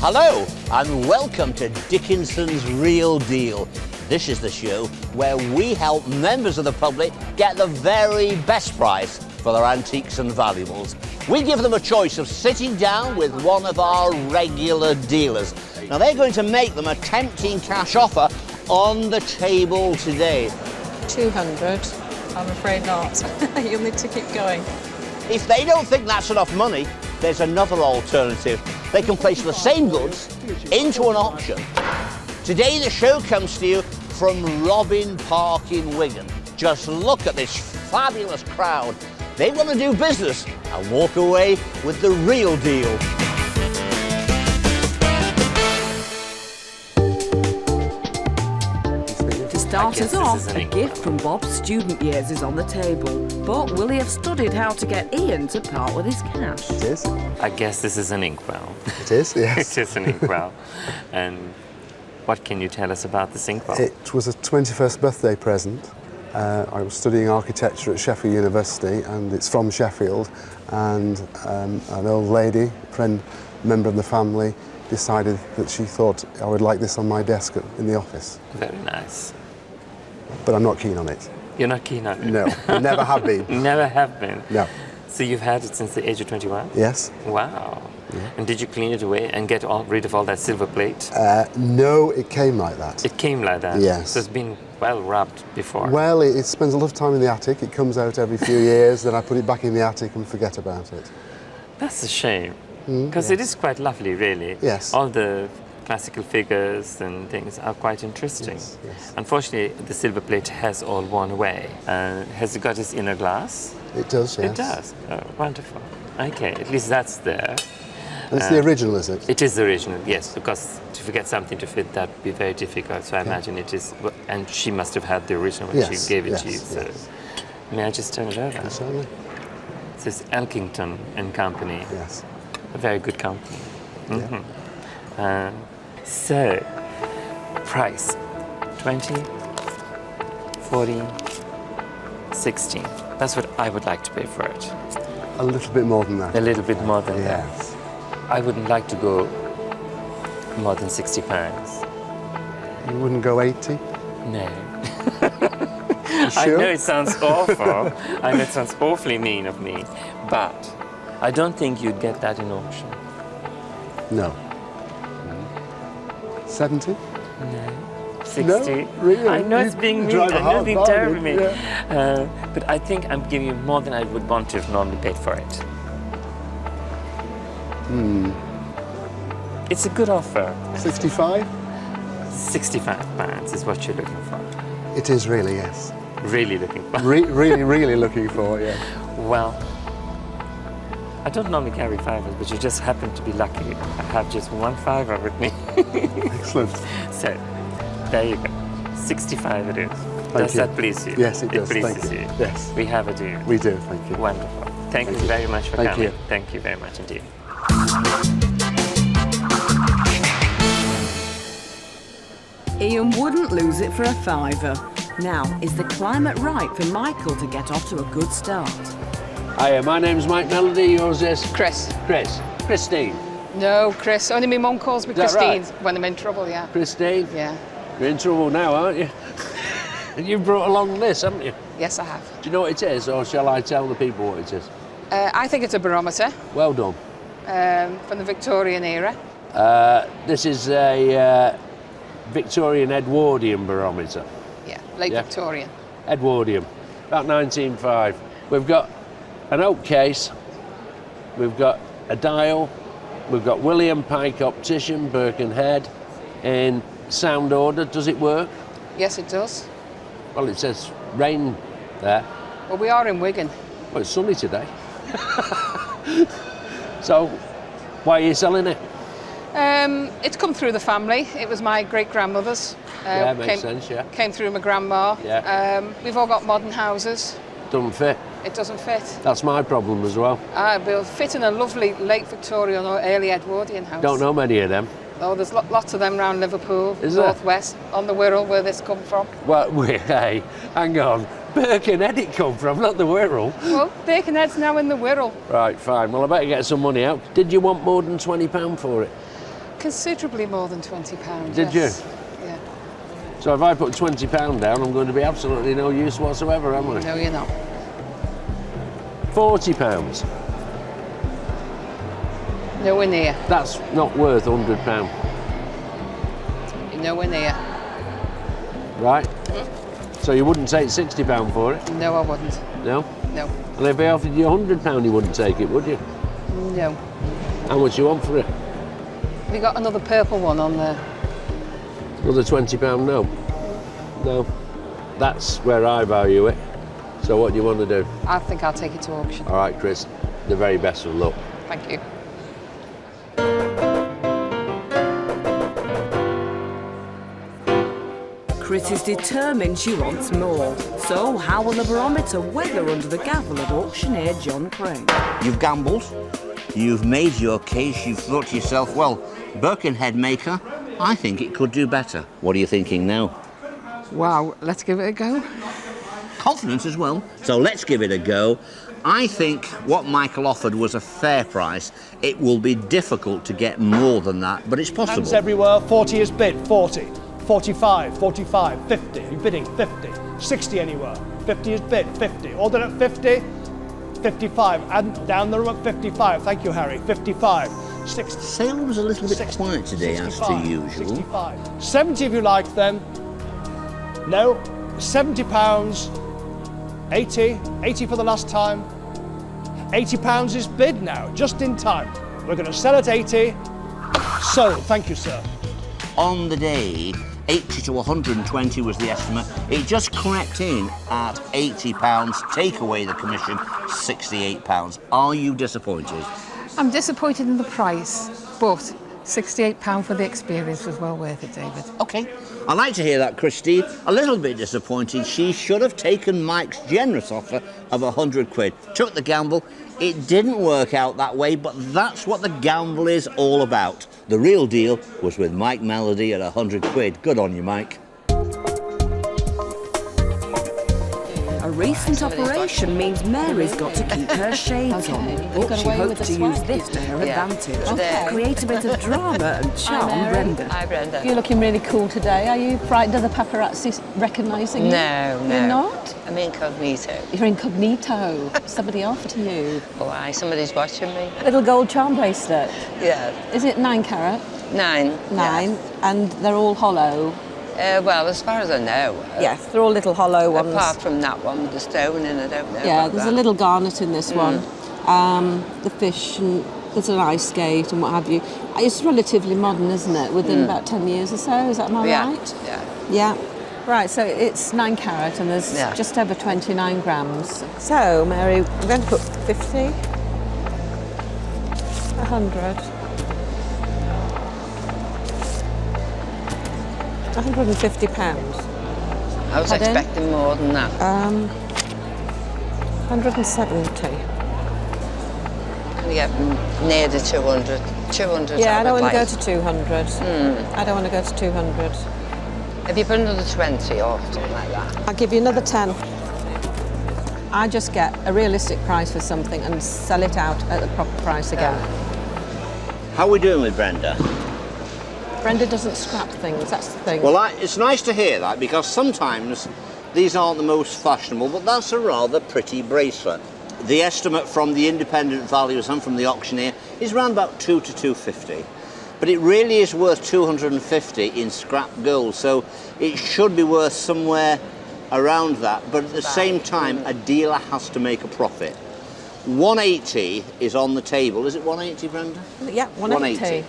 Hello and welcome to Dickinson's Real Deal. This is the show where we help members of the public get the very best price for their antiques and valuables. We give them a choice of sitting down with one of our regular dealers. Now they're going to make them a tempting cash offer on the table today. 200? I'm afraid not. You'll need to keep going. If they don't think that's enough money, there's another alternative. They can place the same goods into an auction. Today the show comes to you from Robin Park in Wigan. Just look at this fabulous crowd. They want to do business and walk away with the real deal. To start us off, a gift from Bob's student years is on the table. But will he have studied how to get Ian to part with his cash? It is. I guess this is an inkwell. It is, yes. It is an inkwell. And what can you tell us about this inkwell? It was a 21st birthday present. I was studying architecture at Sheffield University, and it's from Sheffield. And an old lady, friend, member of the family, decided that she thought I would like this on my desk in the office. Very nice. But I'm not keen on it. You're not keen on it? No, never have been. Never have been? No. So you've had it since the age of 21? Yes. Wow. Yeah. And did you clean it away and get rid of all that silver plate? No, it came like that. It came like that? Yes. So it's been well rubbed before? Well, it spends a lot of time in the attic. It comes out every few years, then I put it back in the attic and forget about it. That's a shame. Because it is quite lovely, really. Yes. All the classical figures and things are quite interesting. Yes, yes. Unfortunately, the silver plate has all worn away. Has it got its inner glass? It does, yes. It does. Oh, wonderful. Okay, at least that's there. And it's the original, is it? It is the original, yes, because to forget something to fit, that would be very difficult. So I imagine it is, and she must have had the original when Yes, she gave it yes, to you. So yes. may I just turn it over? Yes, certainly. It says Elkington and Company. Yes. A very good company. Yeah. So, price 20, 40, 16. That's what I would like to pay for it. A little bit more than that. A little bit more than that. Yes. I wouldn't like to go more than £60. You wouldn't go 80? No. You I sure? know it sounds awful. I know it sounds awfully mean of me, but I don't think you'd get that in auction. No. 70? No. 60? No, really? I know You it's being mean, drive a I know hard it's being bargain, terribly mean. yeah. But I think I'm giving you more than I would want to have normally paid for it. It's a good offer. 65? £65 is what you're looking for. It is really, yes. Really looking for. Really looking for, yeah. Well, I don't normally carry fivers, but you just happen to be lucky. I have just one fiver with me. Excellent. So, there you go. 65 it is. Thank Does you. that please you? Yes, it does. It pleases Thank you. you. Yes. We have a deal. We do, thank you. Wonderful. Thank you you. very much for Thank coming. you. Thank you very much indeed. Ian wouldn't lose it for a fiver. Now, is the climate right for Michael to get off to a good start? Hiya, my name's Mike Melody, yours is? Chris. Chris. Christine. No, Chris. Only my mum calls me Is that Christine right? when I'm in trouble, yeah. Christine? Yeah. You're in trouble now, aren't you? And you've brought along this, haven't you? Yes, I have. Do you know what it is, or shall I tell the people what it is? I think it's a barometer Well done. from the Victorian era. This is a Victorian Edwardian barometer. Yeah, late Yeah. Victorian. Edwardian, about 1905. We've got an oak case, we've got a dial, we've got William Pike Optician, Birkenhead, in sound order. Does it work? Yes, it does. Well, it says rain there. Well, we are in Wigan. Well, it's sunny today. So, why are you selling it? It's come through the family. It was my great-grandmother's. Yeah, makes sense, yeah. Came through my grandma. Yeah. We've all got modern houses. Doesn't fit. It doesn't fit. That's my problem as well. We'll fit in a lovely late Victorian or early Edwardian house. Don't know many of them. Oh, there's lots of them around Liverpool, Is there? northwest, on the Wirral, where this come from. Well, hey, hang on. Birkenhead it come from, not the Wirral. Well, Birkenhead's now in the Wirral. Right, fine. Well, I better get some money out. Did you want more than £20 for it? Considerably more than £20. Did yes. Yeah. So if I put £20 down, I'm going to be absolutely no use whatsoever, am I? No, you're not. £40. Nowhere near. That's not worth £100, You're nowhere near. right? So you wouldn't take £60 for it? No, I wouldn't. No? No. And if I offered you £100, you wouldn't take it, would you? No. How much you want for it? We got another purple one on there. Another £20? No. No. That's where I value it. So what do you want to do? I think I'll take it to auction. All right, Chris, the very best of luck. Thank you. Chris is determined she wants more. So how will the barometer weather under the gavel of auctioneer John Crane? You've gambled, you've made your case, you've thought to yourself, well, Birkenhead maker, I think it could do better. What are you thinking now? Wow, let's give it a go. Confidence as well, so let's give it a go. I think what Michael offered was a fair price. It will be difficult to get more than that, but it's possible. Hands everywhere, 40 is bid, 40. 45, 45, 50, you're bidding 50, 60 anywhere, 50 is bid, 50, all done at 50, 55, and down the room at 55, thank you Harry, 55, 60. Sale was a little bit 60, quiet today, 65, as to usual. 65, 70 if you like then, no, £70, 80, 80 for the last time, £80 is bid now, just in time. We're going to sell at 80, sold, thank you sir. On the day, 80 to 120 was the estimate. It just crept in at £80, take away the commission, £68. Are you disappointed? I'm disappointed in the price, but £68 for the experience was well worth it, David. Okay. I like to hear that, Christine. A little bit disappointed. She should have taken Mike's generous offer of £100. Took the gamble. It didn't work out that way, but that's what the gamble is all about. The real deal was with Mike Melody at £100. Good on you, Mike. A recent operation means Mary's got to keep her shades on, but she hopes to use this to her advantage. Create a bit of drama and charm Brenda. Hi, Brenda. You're looking really cool today. Are you frightened of the paparazzi recognising you? No, no. You're not? I'm incognito. You're incognito. Somebody after you. Why? Somebody's watching me. Little gold charm bracelet. Yeah. Is it 9 carat? 9. 9. Yeah. And they're all hollow? Well, as far as I know. Yes, they're all little hollow ones. Apart from that one with the stone in, I don't know. Yeah, about there's that. a little garnet in this one. The fish, and there's an ice skate and what have you. It's relatively modern, isn't it? Within about 10 years or so, is that my right? Yeah. Yeah. Right, so it's 9 carat and there's just over 29 grams. So, Mary, we're going to put 50, 100. £150. I was expecting more than that. 170. Can you get near the 200? 200. Yeah, I don't want to go like. to 200. I don't want to go to 200. If you put another 20 or something like that. I'll give you another 10. I just get a realistic price for something and sell it out at the proper price again. How are we doing with Brenda? Brenda doesn't scrap things, that's the thing. Well, it's nice to hear that, because sometimes these aren't the most fashionable, but that's a rather pretty bracelet. The estimate from the independent valuers and from the auctioneer is around about 2 to 250. But it really is worth 250 in scrap gold, so it should be worth somewhere around that. But at the same time, a dealer has to make a profit. 180 is on the table. Is it 180, Brenda? Yeah, 180.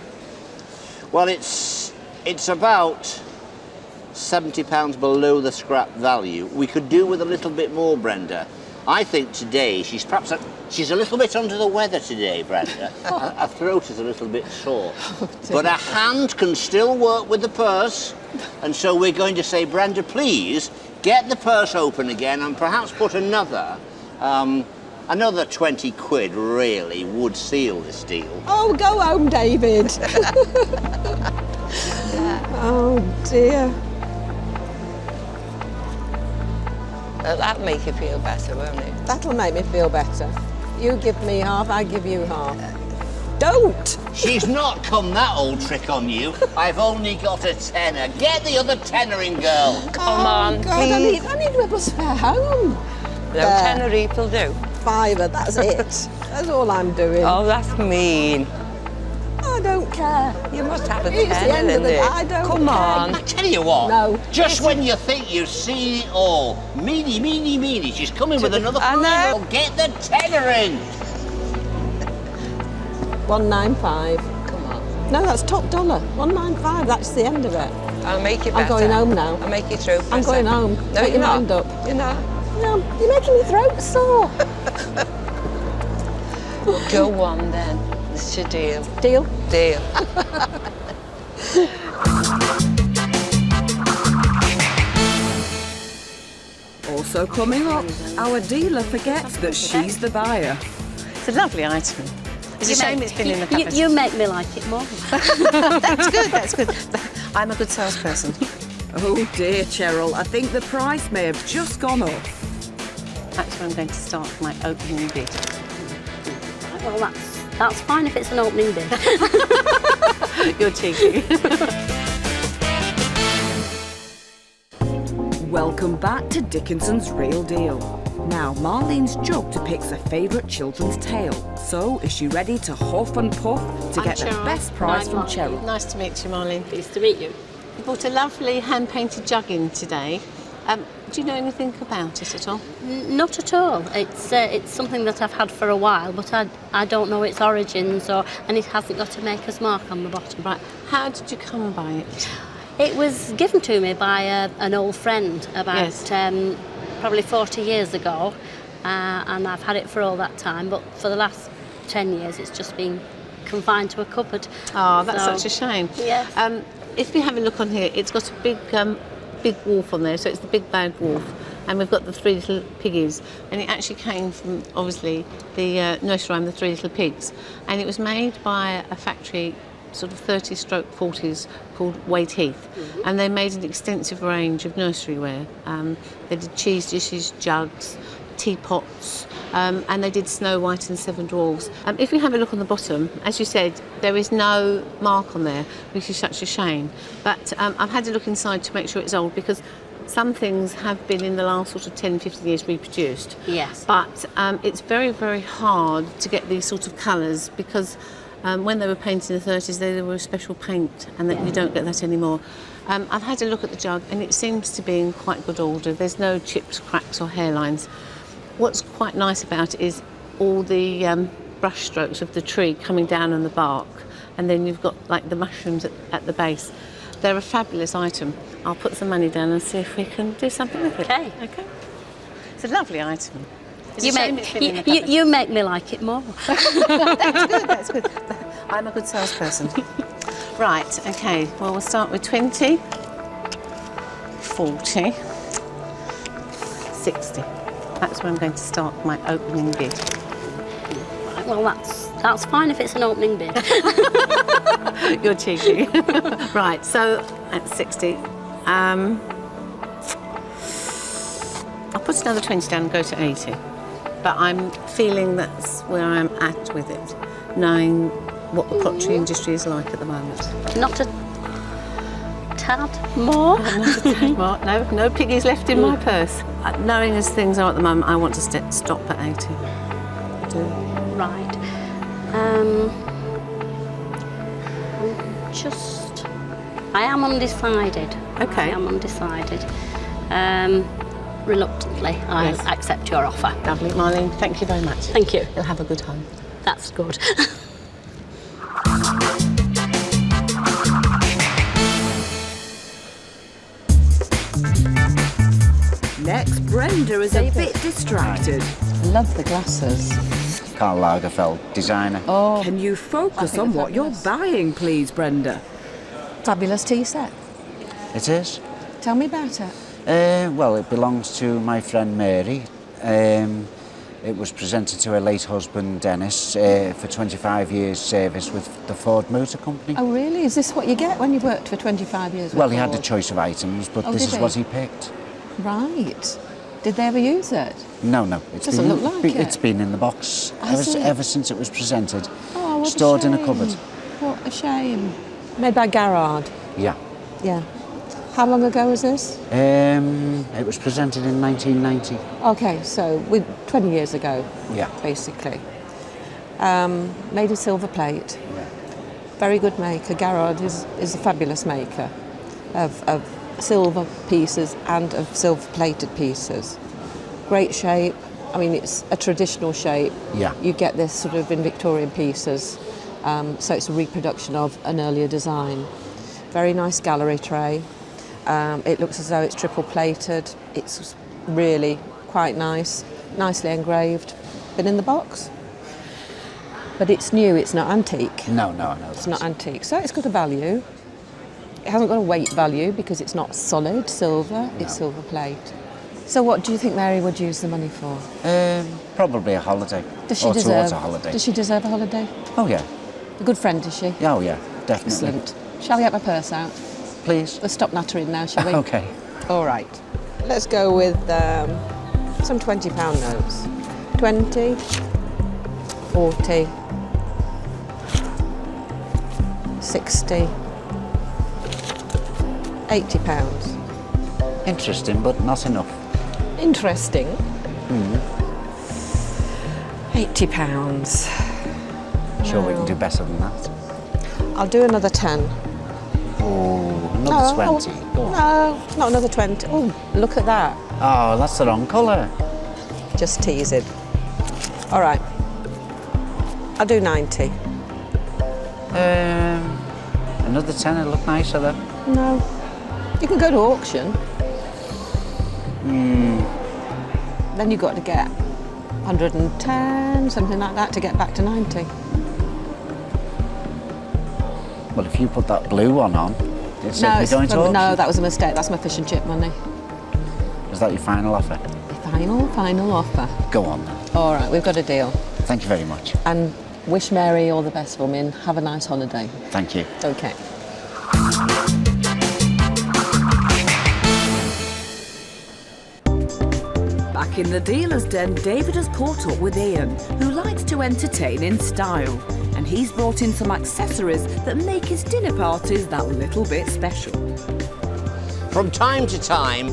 Well, it's about £70 below the scrap value. We could do with a little bit more, Brenda. I think today she's a little bit under the weather today, Brenda. Her throat is a little bit sore. But her hand can still work with the purse. And so we're going to say, Brenda, please get the purse open again and perhaps put another 20 quid really would seal this deal. Oh, go home, David. Oh, dear. That'll make you feel better, won't it? That'll make me feel better. You give me half, I give you half. don't. She's not come that old trick on you. I've only got a tenner. Get the other tenner in, girl. Come on, God, please. I need Ribble's fare home. No, tenner each will do. Fiver, that's it. That's all I'm doing. Oh, that's mean. I don't care. You must have a It's the tenner end of in the day. there. I don't Come care. on. I tell you what. No. Just when you think you've seen it all. Meanie, meanie, meanie. She's coming with another I know. fiver. Get the tenner in. 195. Come on. No, that's top dollar. 195. That's the end of it. I'll make you better. I'm going home now. I'll make you through. for I'm a going second. home. No, Make you're your not. mind up. You're not. No, you're making me throat sore. Go on then. It's your deal. Deal? Deal. Also coming up, our dealer forgets that she's the buyer. It's a lovely item. It's a shame it's been in the cupboard. You make me like it more. That's good, that's good. I'm a good salesperson. Oh dear, Cheryl, I think the price may have just gone up. That's where I'm going to start my opening bid. Well, that's fine if it's an opening bid. You're cheeky. Welcome back to Dickinson's Real Deal. Now, Marlene's jugged to pick her favourite children's tale. So, is she ready to huff and puff to get the best prize from Cheryl? Nice to meet you, Marlene. Pleased to meet you. You bought a lovely hand-painted jug in today. Do you know anything about it at all? Not at all. It's something that I've had for a while, but I don't know its origins, and it hasn't got a maker's mark on the bottom. Right. How did you come by it? It was given to me by an old friend about probably 40 years ago, and I've had it for all that time, but for the last 10 years it's just been confined to a cupboard. Oh, that's such a shame. Yeah. If you have a look on here, it's got a big wolf on there, so it's the big bad wolf, and we've got the three little piggies, and it actually came from obviously the nursery rhyme, the Three Little Pigs, and it was made by a factory sort of 30-40s called Wade Heath, and they made an extensive range of nursery ware. They did cheese dishes, jugs, teapots, and they did Snow White and Seven Dwarfs. If you have a look on the bottom, as you said, there is no mark on there, which is such a shame. But I've had a look inside to make sure it's old, because some things have been in the last sort of 10-15 years reproduced. Yes. But it's very, very hard to get these sort of colours, because when they were painted in the 30s, they were a special paint, and that you don't get that anymore. I've had a look at the jug, and it seems to be in quite good order. There's no chips, cracks or hairlines. What's quite nice about it is all the brush strokes of the tree coming down on the bark, and then you've got like the mushrooms at the base. They're a fabulous item. I'll put some money down and see if we can do something with it. Okay. Okay. It's a lovely item. It's You a shame it's been in the make, cupboard. you make me like it more. That's good. I'm a good salesperson. Right, okay. Well, we'll start with 20, 40, 60. That's where I'm going to start my opening bid. Right, well, that's fine if it's an opening bid. You're cheeky. Right, so at 60, I'll put another 20 down and go to 80. But I'm feeling that's where I'm at with it, knowing what the pottery industry is like at the moment. Not a tad more? Not a tad more. No piggies left in my purse. Knowing as things are at the moment, I want to stop at 80. I do. Right. I am undecided. Okay. I am undecided. Reluctantly, I accept your offer. Lovely, Marlene. Thank you very much. Thank you. You'll have a good home. That's good. Next, Brenda is a bit distracted. Love the glasses. Karl Lagerfeld designer. Oh, Can you focus on what you're buying, please, Brenda? fabulous tea set. It is. Tell me about it. Well, it belongs to my friend Mary. It was presented to her late husband Dennis for 25 years service with the Ford Motor Company. Oh, really? Is this what you get when you've worked for 25 years? Well, with he had a Ford? choice of items, but Oh, this did is he? what he picked. Right. Did they ever use it? No, it's Doesn't look like it. It's been in the box Has it? ever since it was presented. Oh, what a stored in a shame. cupboard. What a shame. Made by Garrard. Yeah. Yeah. How long ago was this? It was presented in 1990. Okay, so 20 years ago, Yeah. basically. Made of silver plate. Yeah. Very good maker. Garrard is a fabulous maker of silver pieces and of silver plated pieces. Great shape. I mean, it's a traditional shape. Yeah. You get this sort of in Victorian pieces. So it's a reproduction of an earlier design. Very nice gallery tray. It looks as though it's triple plated. It's really quite nice, nicely engraved. Been in the box. But it's new, it's not antique. No. It's not antique, so it's got a value. It hasn't got a weight value because it's not solid silver, it's silver plate. So what do you think Mary would use the money for? Probably a holiday. Does she Towards deserve a holiday. Does she deserve a holiday? Oh, yeah. A good friend, is she? Oh, yeah, definitely. Excellent. Shall we get my purse out? Please. We'll stop nattering now, shall we? Okay. All right. Let's go with some £20 notes. 20, 40, 60, £80. Interesting, but not enough. Interesting. £80. Sure, we can do better than that. I'll do another 10. Oh, another 20. No, not another 20. Oh, look at that. Oh, that's the wrong colour. Just teasing. All right. I'll do 90. Another 10 would look nicer then. No. You can go to auction. Then you've got to get 110, something like that, to get back to 90. Well, if you put that blue one on, it's going to auction. No, that was a mistake. That's my fish and chip money. Is that your final offer? Final offer. Go on then. All right, we've got a deal. Thank you very much. And wish Mary all the best for me and have a nice holiday. Thank you. Okay. Back in the dealer's den, David has caught up with Ian, who likes to entertain in style. And he's brought in some accessories that make his dinner parties that little bit special. From time to time,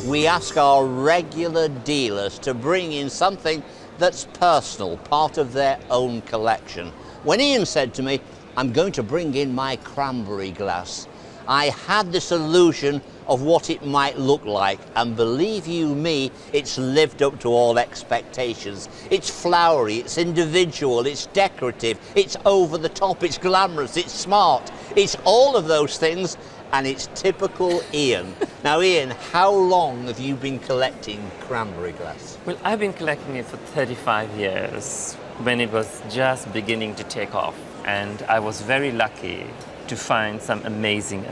we ask our regular dealers to bring in something that's personal, part of their own collection. When Ian said to me, I'm going to bring in my cranberry glass, I had this illusion of what it might look like, and believe you me, it's lived up to all expectations. It's flowery, it's individual, it's decorative, it's over the top, it's glamorous, it's smart, it's all of those things, and it's typical Ian. Now Ian, how long have you been collecting cranberry glass? Well, I've been collecting it for 35 years when it was just beginning to take off, and I was very lucky to find some amazing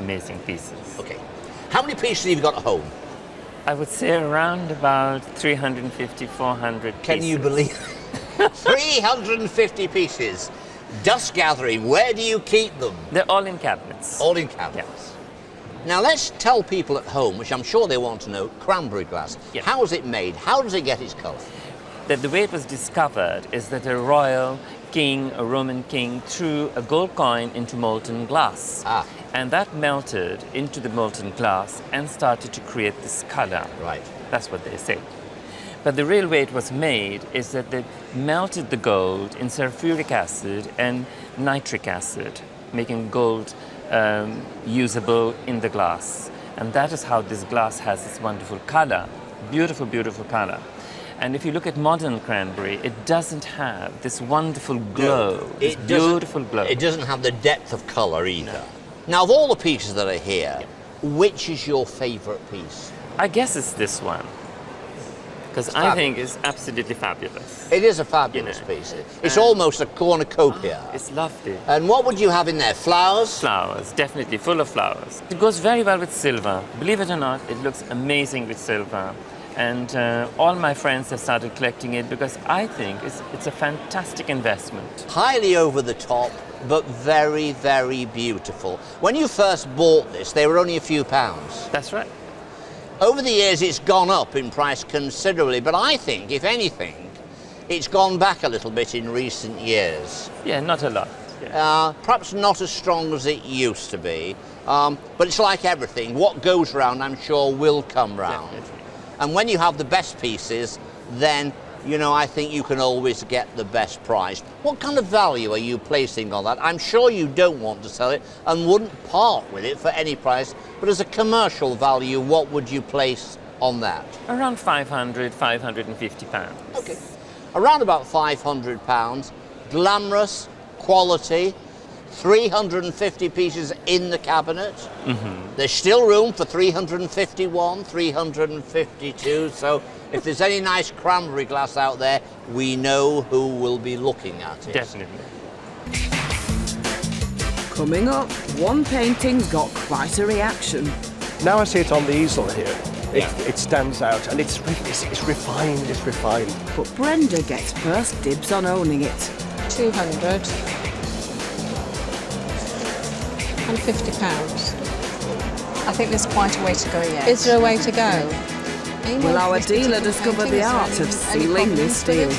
pieces. Okay. How many pieces have you got at home? I would say around about 350, 400 pieces. Can you believe 350 pieces? Dust gathering, where do you keep them? They're all in cabinets. All in cabinets. Yeah. Now let's tell people at home, which I'm sure they want to know, cranberry glass. Yeah. How is it made? How does it get its colour? The way it was discovered is that a royal king, a Roman king, threw a gold coin into molten glass. And that melted into the molten glass and started to create this color. Right. That's what they say. But the real way it was made is that they melted the gold in sulfuric acid and nitric acid, making gold usable in the glass. And that is how this glass has this wonderful color, beautiful, beautiful color. And if you look at modern cranberry, it doesn't have this wonderful glow, this beautiful glow. It doesn't have the depth of colour either. No. Now, of all the pieces that are here, which is your favourite piece? I guess it's this one, because I think it's absolutely fabulous. It is a fabulous piece. It's almost a cornucopia. It's lovely. And what would you have in there? Flowers? Flowers, definitely, full of flowers. It goes very well with silver. Believe it or not, it looks amazing with silver. And all my friends have started collecting it because I think it's a fantastic investment. Highly over the top, but very, very beautiful. When you first bought this, they were only a few pounds. That's right. Over the years, it's gone up in price considerably, but I think, if anything, it's gone back a little bit in recent years. Yeah, not a lot. Yeah. Perhaps not as strong as it used to be, but it's like everything. What goes round, I'm sure, will come round. Definitely. And when you have the best pieces, then, you know, I think you can always get the best price. What kind of value are you placing on that? I'm sure you don't want to sell it and wouldn't part with it for any price, but as a commercial value, what would you place on that? Around 500, 550 pounds. Okay. Around about 500 pounds, glamorous, quality, 350 pieces in the cabinet. Mm-hmm. There's still room for 351, 352, so if there's any nice cranberry glass out there, we know who will be looking at it. Definitely. Coming up, one painting's got quite a reaction. Now I see it on the easel here. It stands out, and it's refined, it's refined. But Brenda gets first dibs on owning it. 200 and £50. I think there's quite a way to go yet. Is there a way to go? Will our dealer discover the art of sealing this deal?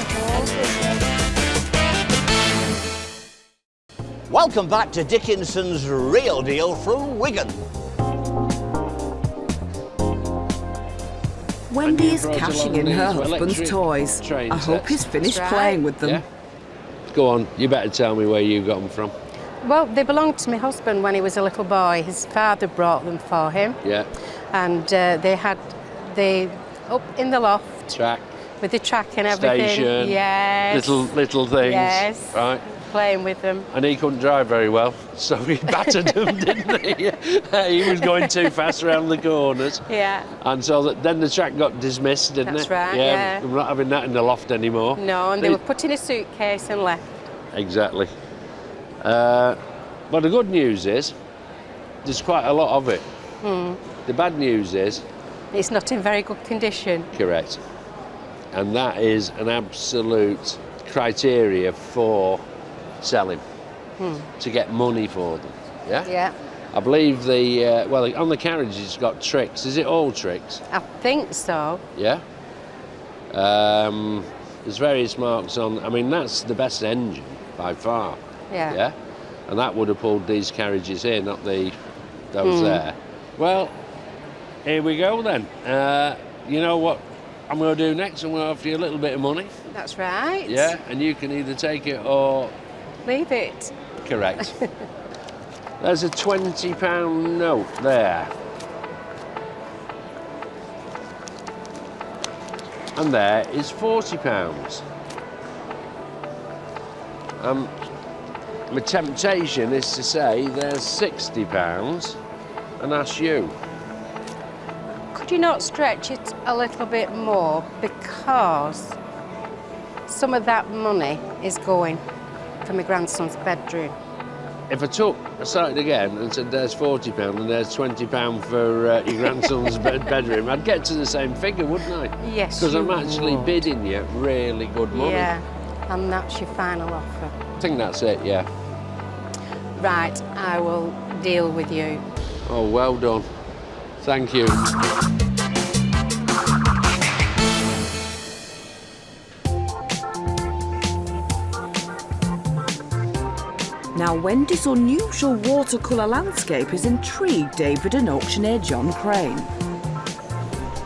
Welcome back to Dickinson's Real Deal from Wigan. Wendy is cashing in her husband's toys. I hope he's finished playing with them. Yeah? Go on, you better tell me where you got them from. Well, they belonged to my husband when he was a little boy. His father brought them for him. Yeah. And they had the up in the loft. Track. With the track and everything. Station. Yes. Little things. Yes. Right. Playing with them. And he couldn't drive very well, so he battered them, didn't he? He was going too fast around the corners. Yeah. And so then the track got dismissed, didn't That's it? right, yeah. We're not having that in the loft anymore. No, and they were put in a suitcase and left. Exactly. But the good news is, there's quite a lot of it. The bad news is... It's not in very good condition. Correct. And that is an absolute criteria for selling, to get money for them. Yeah? Yeah. I believe on the carriage it's got tricks. Is it all tricks? I think so. Yeah? There's various marks on. I mean, that's the best engine by far. Yeah. Yeah? And that would have pulled these carriages here, not those there. Well, here we go then. You know what I'm going to do next? I'm going to offer you a little bit of money. That's right. Yeah, and you can either take it or... Leave it. Correct. There's a £20 note there. And there is £40. My temptation is to say there's £60 and ask you. Could you not stretch it a little bit more, because some of that money is going for my grandson's bedroom. If I started again and said there's £40 and there's £20 for your grandson's bedroom, I'd get to the same figure, wouldn't I? Yes, because I'm you actually would. bidding you really good money. Yeah, and that's your final offer. I think that's it, yeah. Right, I will deal with you. Oh, well done. Thank you. Now, Wendy's unusual watercolour landscape has intrigued David and auctioneer John Crane.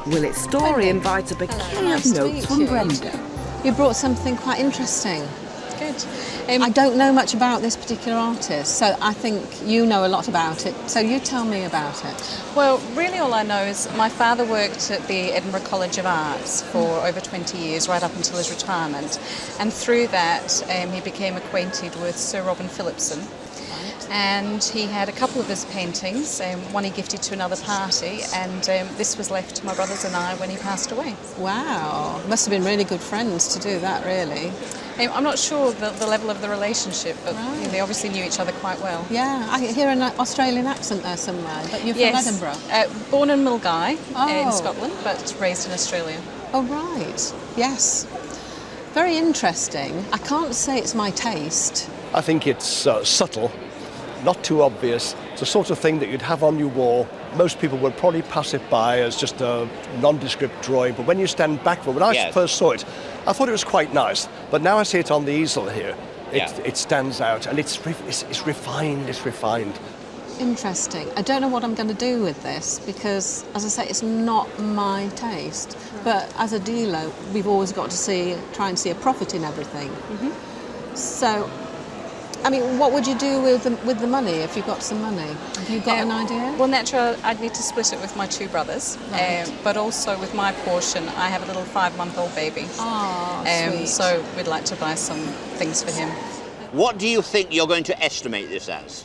Will its story invite a bouquet of notes from Brenda? You brought something quite interesting. Good. I don't know much about this particular artist, so I think you know a lot about it. So you tell me about it. Well, really all I know is my father worked at the Edinburgh College of Arts for over 20 years, right up until his retirement. And through that, he became acquainted with Sir Robin Philipson. And he had a couple of his paintings, one he gifted to another party, and this was left to my brothers and I when he passed away. Wow, must have been really good friends to do that, really. I'm not sure the level of the relationship, but you know, they obviously knew each other quite well. Yeah, I hear an Australian accent there somewhere, but you're from Edinburgh? Born in Milngavie in Scotland, but raised in Australia. Oh, right, yes. Very interesting. I can't say it's my taste. I think it's subtle, not too obvious. It's the sort of thing that you'd have on your wall. Most people would probably pass it by as just a nondescript drawing, but when you stand back from it, when I first saw it, I thought it was quite nice, but now I see it on the easel here. Yeah. It stands out, and it's refined. It's refined. Interesting. I don't know what I'm going to do with this because, as I say, it's not my taste. But as a dealer, we've always got to try and see a profit in everything. So, I mean, what would you do with the money if you got some money? Have you got an idea? Well, naturally, I'd need to split it with my two brothers, Right. but also with my portion, I have a little 5-month-old baby. Oh, sweet. So we'd like to buy some things for him. What do you think you're going to estimate this as?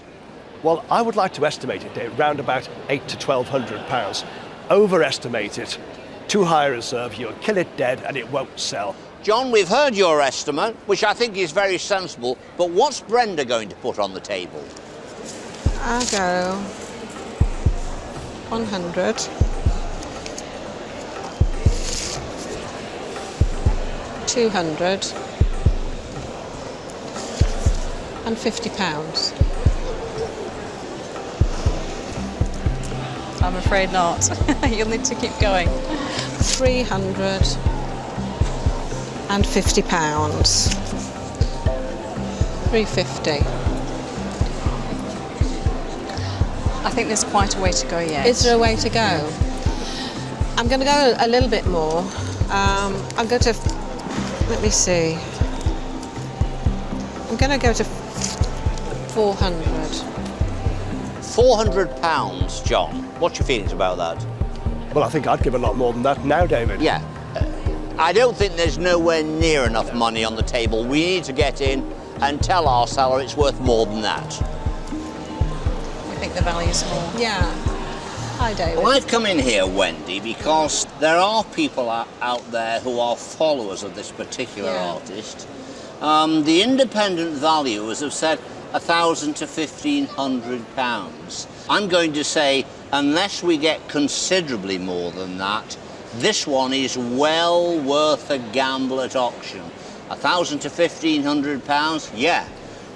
Well, I would like to estimate it at round about £800 to £1,200. Overestimate it. Too high a reserve, you'll kill it dead and it won't sell. John, we've heard your estimate, which I think is very sensible, but what's Brenda going to put on the table? I'll go 100. 200 and £50. I'm afraid not. You'll need to keep going. 300 and £50. 350. I think there's quite a way to go yet. Is there a way to go? I'm going to go a little bit more. I'm going to, let me see. I'm going to go to 400. £400, John. What's your feelings about that? Well, I think I'd give a lot more than that now, David. Yeah. I don't think there's nowhere near enough money on the table. We need to get in and tell our seller it's worth more than that. We think the value's more. Yeah. Hi, David. Well, I've come in here, Wendy, because there are people out there who are followers of this particular artist. The independent valuers have said £1,000 to £1,500. I'm going to say, unless we get considerably more than that, this one is well worth a gamble at auction. £1,000 to £1,500, yeah,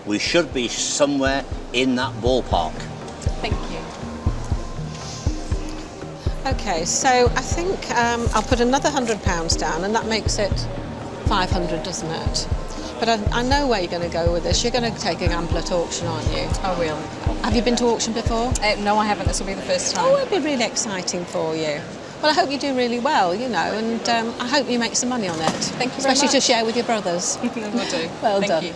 we should be somewhere in that ballpark. Thank you. Okay, so I think I'll put another £100 down, and that makes it 500, doesn't it? But I know where you're going to go with this. You're going to take a gamble at auction, aren't you? I will. Have you been to auction before? No, I haven't. This will be the first time. Oh, it'll be really exciting for you. Well, I hope you do really well, you know, and I hope you make some money on it. Thank you very Especially to much. share with your brothers. Will do. Well Thank done. you.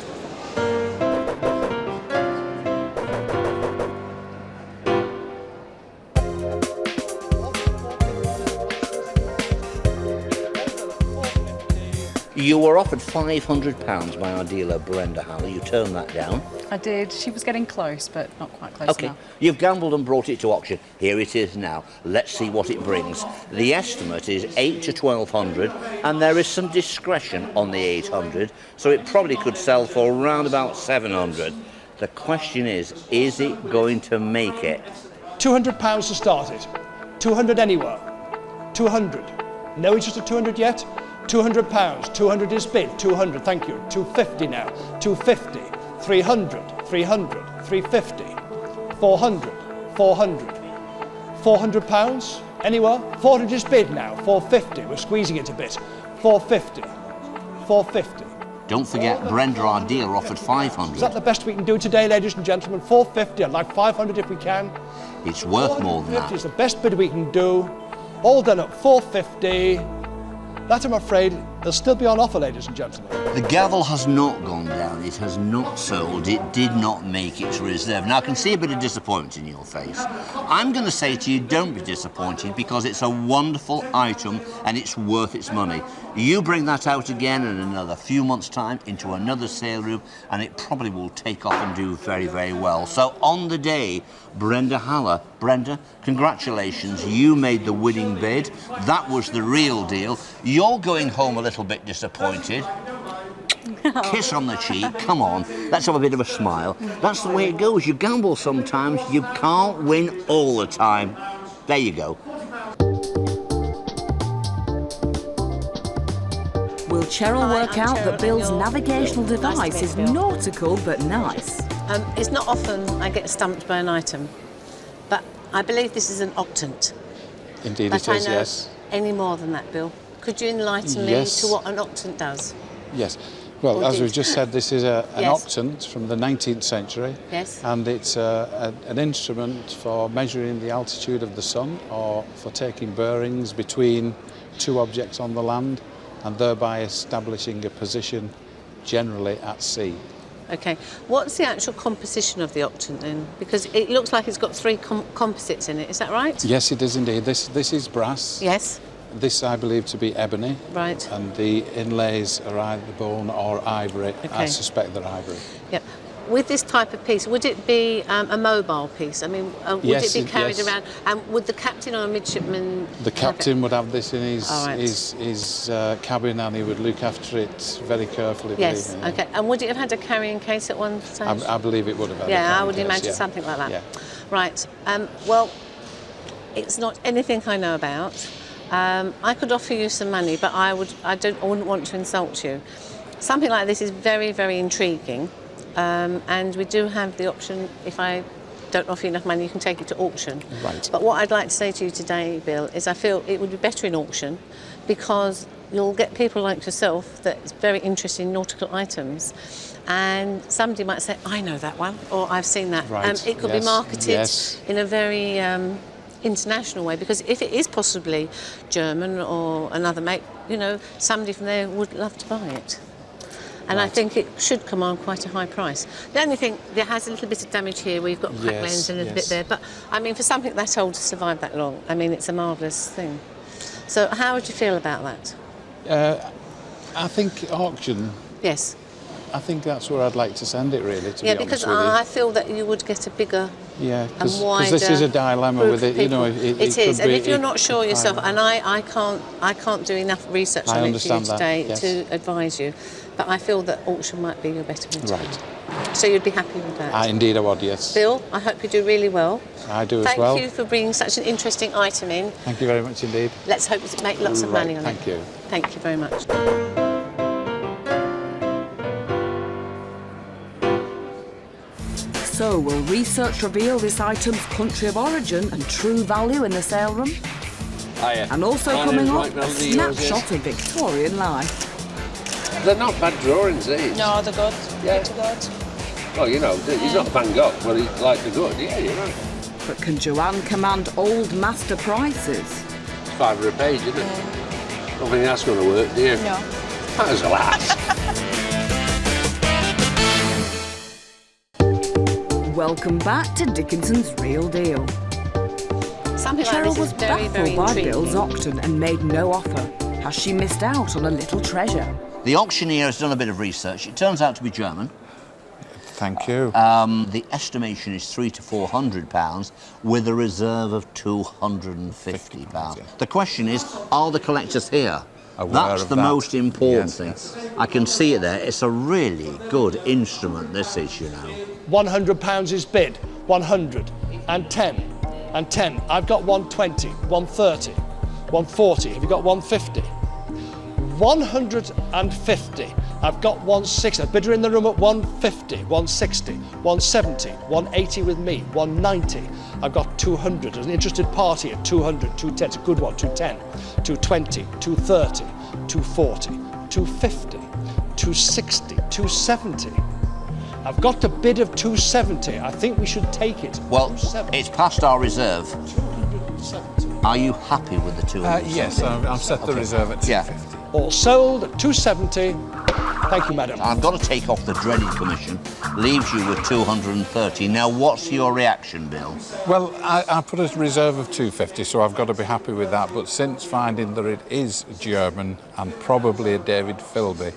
You were offered £500 by our dealer, Brenda Haller. You turned that down. I did. She was getting close, but not quite close Okay, enough. you've gambled and brought it to auction. Here it is now. Let's see what it brings. The estimate is £800 to £1,200, and there is some discretion on the 800, so it probably could sell for around about 700. The question is it going to make it? £200 to start it. 200 anywhere. 200. No interest at 200 yet? £200. 200 is bid. 200. Thank you. 250 now. 250. 300. 300. 350. 400. 400. £400. Anywhere? 400 is bid now. 450. We're squeezing it a bit. 450. 450. Don't forget, Brenda, our dealer, offered 500. Is that the best we can do today, ladies and gentlemen? 450. I'd like 500 if we can. It's worth more than 450 that. is the best bid we can do. All done at 450. That, I'm afraid, will still be on offer, ladies and gentlemen. The gavel has not gone down. It has not sold. It did not make its reserve. Now, I can see a bit of disappointment in your face. I'm going to say to you, don't be disappointed, because it's a wonderful item and it's worth its money. You bring that out again in another few months' time into another sale room, and it probably will take off and do very, very well. So on the day, Brenda Haller. Brenda, congratulations. You made the winning bid. That was the real deal. You're going home a little bit disappointed. Kiss on the cheek, come on, let's have a bit of a smile. That's the way it goes. You gamble sometimes, you can't win all the time. There you go. Will Cheryl work out that Bill's navigational device is nautical but nice? It's not often I get stumped by an item, but I believe this is an octant. Indeed But it I is, know yes. any more than that, Bill? Could you enlighten me Yes. to what an octant does? Yes. Well, Or as did. we've just said, this is an Yes. octant from the 19th century. Yes. And it's an instrument for measuring the altitude of the sun or for taking bearings between two objects on the land and thereby establishing a position generally at sea. Okay. What's the actual composition of the octant then? Because it looks like it's got three composites in it. Is that right? Yes, it is indeed. This is brass. Yes. This I believe to be ebony. Right. And the inlays are either bone or ivory. I Okay. suspect they're ivory. Yep. With this type of piece, would it be a mobile piece? I mean, would Yes, it be carried yes. around? And would the captain or a midshipman? The captain would have this in his All right. his cabin, and he would look after it very carefully. Yes. believe me. Okay. And would it have had a carrying case at one stage? I believe it would have had. a Yeah, I carrying would case, imagine yeah. something like that. Yeah. Right. Well, it's not anything I know about. I could offer you some money, but I wouldn't want to insult you. Something like this is very, very intriguing, and we do have the option. If I don't offer you enough money, you can take it to auction. Right. But what I'd like to say to you today, Bill, is I feel it would be better in auction because you'll get people like yourself that's very interested in nautical items. And somebody might say, I know that one, or I've seen that. Right. It could be Yes. marketed Yes. in a very international way, because if it is possibly German or another make, you know, somebody from there would love to buy it. And I Right. think it should command quite a high price. The only thing, there has a little bit of damage here where you've got crack Yes, lens and a little yes. bit there. But, I mean, for something that old to survive that long, I mean, it's a marvellous thing. So how would you feel about that? I think auction. Yes. I think that's where I'd like to send it, really. To Yeah, be because honest with you. I feel that you would get a bigger Yeah, and because wider this is a dilemma group with of it. You know, people. it It is, could and be- if you're it- not sure yourself, and I can't do enough research I on it for you understand that, today yes. to advise you, but I feel that auction might be your better method. Right. So you'd be happy with that. Indeed I would, yes. Bill, I hope you do really well. I do Thank as well. you for bringing such an interesting item in. Thank you very much indeed. Let's hope to make lots of Right, money on thank it. you. Thank you very much. So, will research reveal this item's country of origin and true value in the sale room? Hiya. And also My coming name's up, Mike a Melody, yours is? snapshot of Victorian life. They're not bad drawings, these. No, they're good. Yeah. They're good. Well, you know, he's not Van Gogh, but he's like the good. Yeah, you're right. But can Joanne command old master prices? It's £5 a page, isn't it? Don't think that's going to work, do you? No. Might as well ask. Welcome back to Dickinson's Real Deal. Something like Cheryl this is was very, very baffled by intriguing. Bill's auction and made no offer. Has she missed out on a little treasure? The auctioneer has done a bit of research. It turns out to be German. Thank you. The estimation is £300 to £400 with a reserve of £250. yeah. The question is, are the collectors here? Aware That's of the that. most important Yes, thing. yes. I can see it there. It's a really good instrument, this is, you know. £100 is bid, 100, and 10, and 10. I've got 120, 130, 140. Have you got 150? 150. I've got 160. A bidder in the room at 150, 160, 170, 180 with me, 190. I've got 200. There's an interested party at 200, 210. It's a good one, 210, 220, 230, 240, 250, 260, 270. I've got a bid of 270. I think we should take it. Well, 270. it's past our reserve. 270. Are you happy with the 200? Yes, I've set the reserve at 250. All sold at 270. Thank you, madam. I've got to take off the dreaded commission. Leaves you with 230. Now, what's your reaction, Bill? Well, I put a reserve of 250, so I've got to be happy with that. But since finding that it is German and probably a David Philby,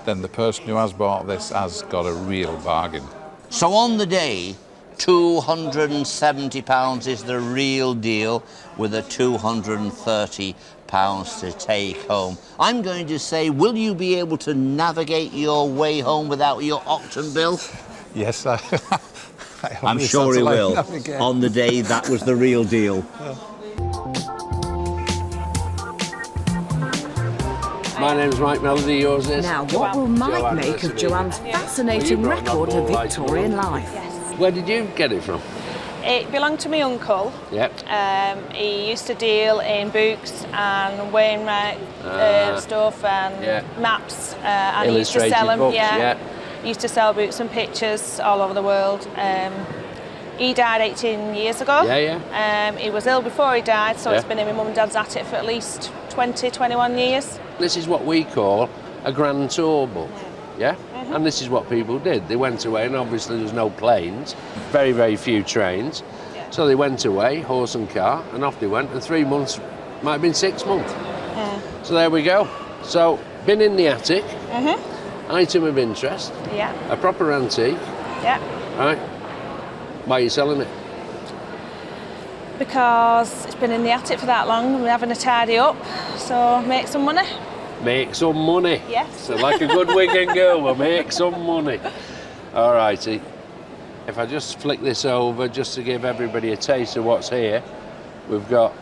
then the person who has bought this has got a real bargain. So on the day, £270 is the real deal with a £230 to take home. I'm going to say, will you be able to navigate your way home without your octant, Bill? Yes, I'm sure he will. On the day, that was the real deal. My name's Mike Melody, yours is? Now, what will Mike Joanne make of Nursery. Joanne's Well, fascinating you brought record of that ball Victorian light life? Where did you get it from? It belonged to my uncle. Yep. He used to deal in books and wainwright stuff and maps. And he used to Illustrated sell them. books, He used to sell books and pictures all over the world. He died 18 years ago. He was ill before he died, so it's been in my mum and dad's attic for at least 20, 21 years. This is what we call a grand tour book. Yeah? And this is what people did. They went away, and obviously there's no planes, very, very few trains. So they went away, horse and car, and off they went. And 3 months, might have been 6 months. So there we go. So, been in the attic, item of interest, a proper antique. Right? Why are you selling it? Because it's been in the attic for that long and we're having to tidy up, so make some money. Make some money. Yes. So like a good Wigan girl, we'll make some money. All righty. If I just flick this over just to give everybody a taste of what's here, we've got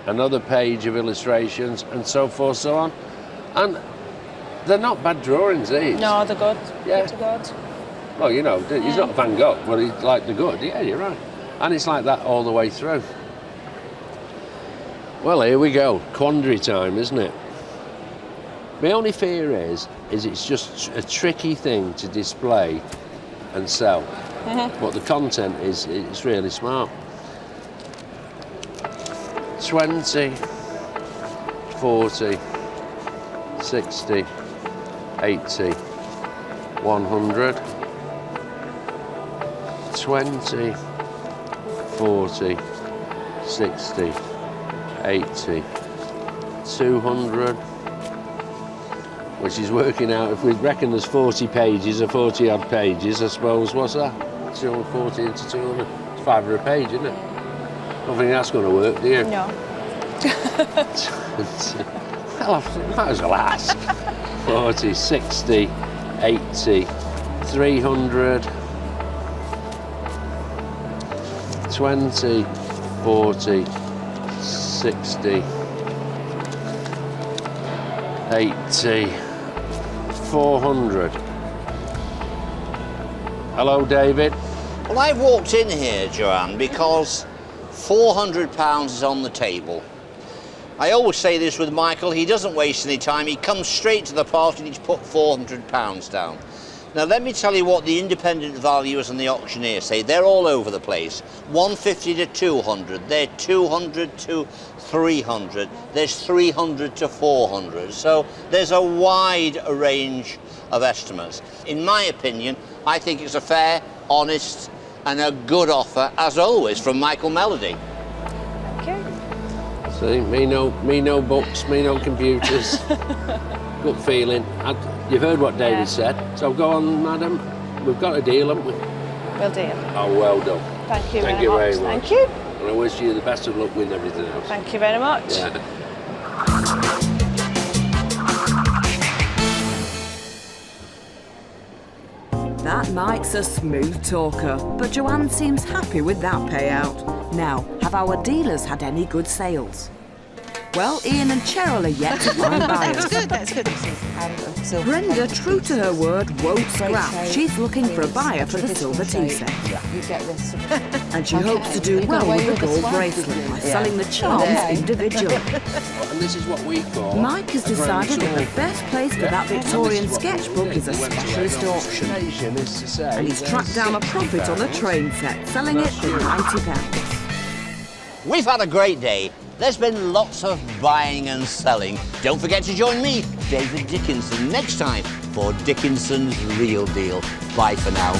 another page of illustrations and so forth, so on. And they're not bad drawings, these. No, they're good. Yeah. They're good. Well, you know, he's not Van Gogh, but he's like the good. Yeah, you're right. And it's like that all the way through. Well, here we go. Quandary time, isn't it? My only fear is it's just a tricky thing to display and sell. But the content it's really smart. 20, 40, 60, 80, 100, 20, 40, 60, 80, 200, which is working out, if we reckon there's 40 pages or 40 odd pages, I suppose, what's that? 240 into 200, it's 500 a page, isn't it? I don't think that's going to work, do you? No. Well, I might as well ask. 40, 60, 80, 300, 20, 40, 60, 80, 400. Hello, David. Well, I've walked in here, Joanne, because £400 is on the table. I always say this with Michael, he doesn't waste any time, he comes straight to the party and he's put £400 down. Now let me tell you what the independent valuers and the auctioneers say. They're all over the place. 150 to 200, they're 200 to 300, there's 300 to 400. So there's a wide range of estimates. In my opinion, I think it's a fair, honest and a good offer, as always, from Michael Melody. Okay. See, me no books, me no computers. Gut feeling. You've heard what David said, so go on, madam. We've got a deal, haven't we? We'll deal. Oh, well done. Thank you Thank very you much. very much. Thank you. And I wish you the best of luck with everything else. Thank you very much. Yeah. That Mike's a smooth talker, but Joanne seems happy with that payout. Now, have our dealers had any good sales? Well, Ian and Cheryl are yet to find buyers. That's good. Brenda, true to her word, won't scrap. She's looking for a buyer for the silver tea set. You get this. And she hopes to do well with the gold bracelet by selling the charms individually. And this is what we call... Mike has decided that the best place for that Victorian sketchbook is a specialist auction. And he's tracked down a profit on the train set, selling it for £90. We've had a great day. There's been lots of buying and selling. Don't forget to join me, David Dickinson, next time for Dickinson's Real Deal. Bye for now.